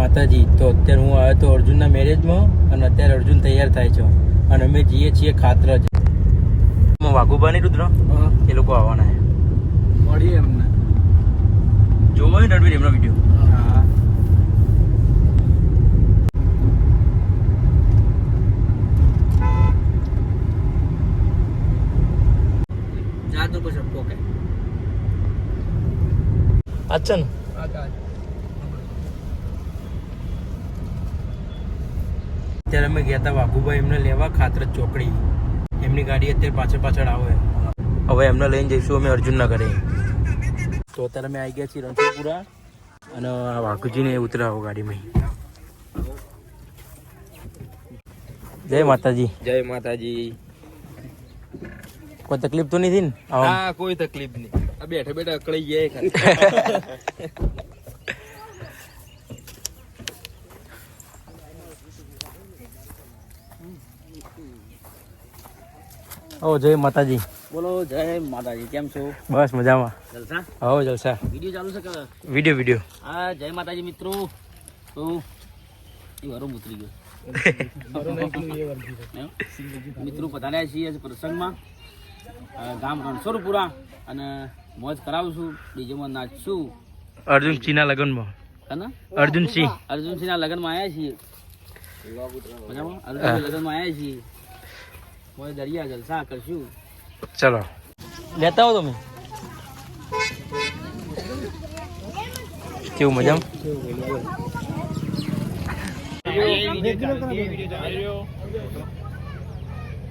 માતાજી, તો અત્યારે હું આવ્યો તો અર્જુનના મેરેજમાં અને અત્યારે અર્જુન તૈયાર થાય છે અને અમે જઈએ છીએ ખાતરજ. વાઘુબાની રુદ્ર એ લોકો આવવાના છે. મળીએ એમને. જોવો ને રણવીર એમનો વિડીયો. હા. જા તો કશો ઓકે. અચ્છા ને. અત્યારે અમે ગયા હતા વાઘુભાઈ એમને લેવા ખાતરજ ચોકડી. એમની ગાડી અત્યારે પાછળ આવે. હવે એમને લઈને જઈશું અમે અર્જુનના ઘરે. તો અત્યારે અમે આવી ગયા છીએ રણછોડપુરા અને વાઘુજીને ઉતરાવો ગાડીમાં. જય માતાજી. જય માતાજી. કોઈ તકલીફ તો નથી ને? હા, કોઈ તકલીફ નહીં. આ બેઠા બેઠા અકળાઈ ગયા. ઓ જય માતાજી. બોલો જય માતાજી. કેમ છો? બસ મજામાં. જલસા? હો જલસા. વિડીયો ચાલુ છે કે? વિડીયો. હા, જય માતાજી મિત્રો. તો એ વરું ઉતરી ગયો. મિત્રો પધાર્યા છીએ પ્રસંગમાં ગામ રણછોડપુરા અને મોજ કરાવશું, ડીજેમાં નાચશું. અર્જુનસિંહના લગ્નમાં. અર્જુનસિંહના લગ્નમાં આવ્યા છીએ. મજામાં અર્જુનસિંહ લગ્નમાં આવ્યા છીએ. મોજ દરિયા જલસા કરશું. ચલો લેતા હો તમે. કેવું મજામાં?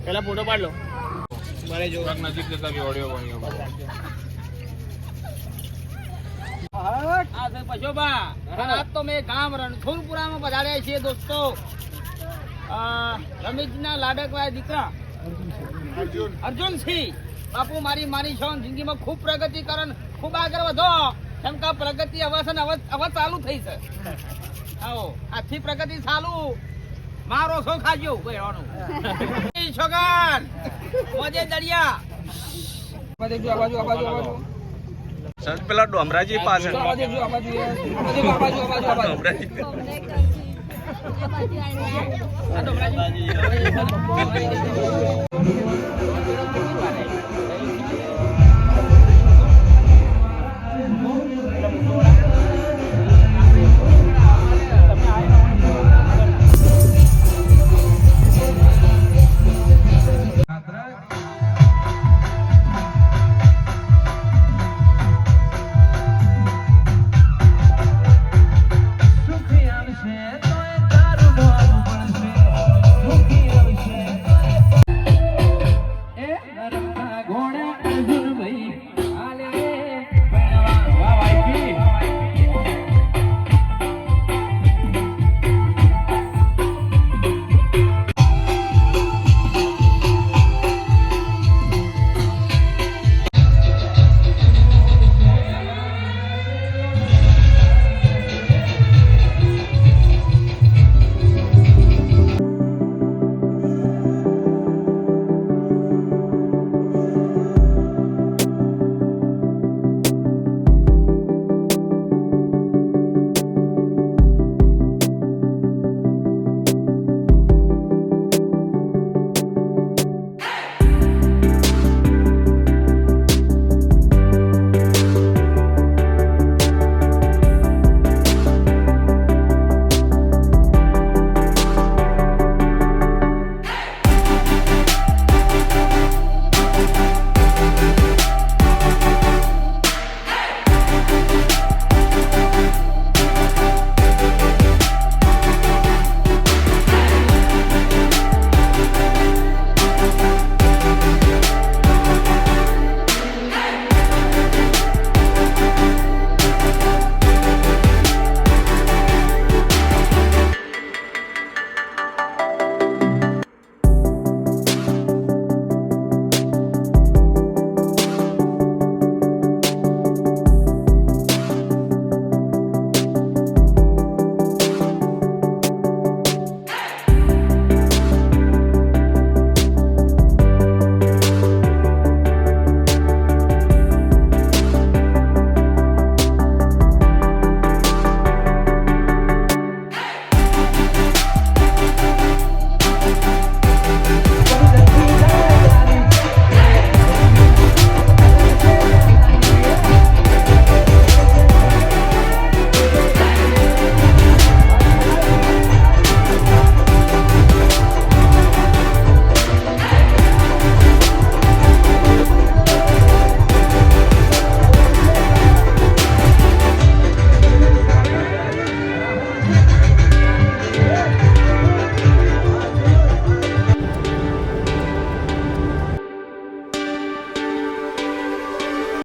પેલા ફોટો પાડ લો. મારે જો નજીક જતા કે ઓડિયો બન્યો. હા પશોબા, આજ તો મેં ગામ રણછોડપુરામાં પધાર્યા છીએ દોસ્તો. રમેશના લાડકવાળા દીકરા અર્જુનસિંહ બાપુ, મારી છો જિંદગીમાં ખૂબ પ્રગતિ કરો, ખૂબ આગળ વધો. કેમ કે પ્રગતિ હવે ચાલુ થઈ છે. આવો આજથી પ્રગતિ ચાલુ. મારો શો ખાજો કહેવાનું. છોકર મોજે દરિયા. પેલા ડોમરાજી પાસે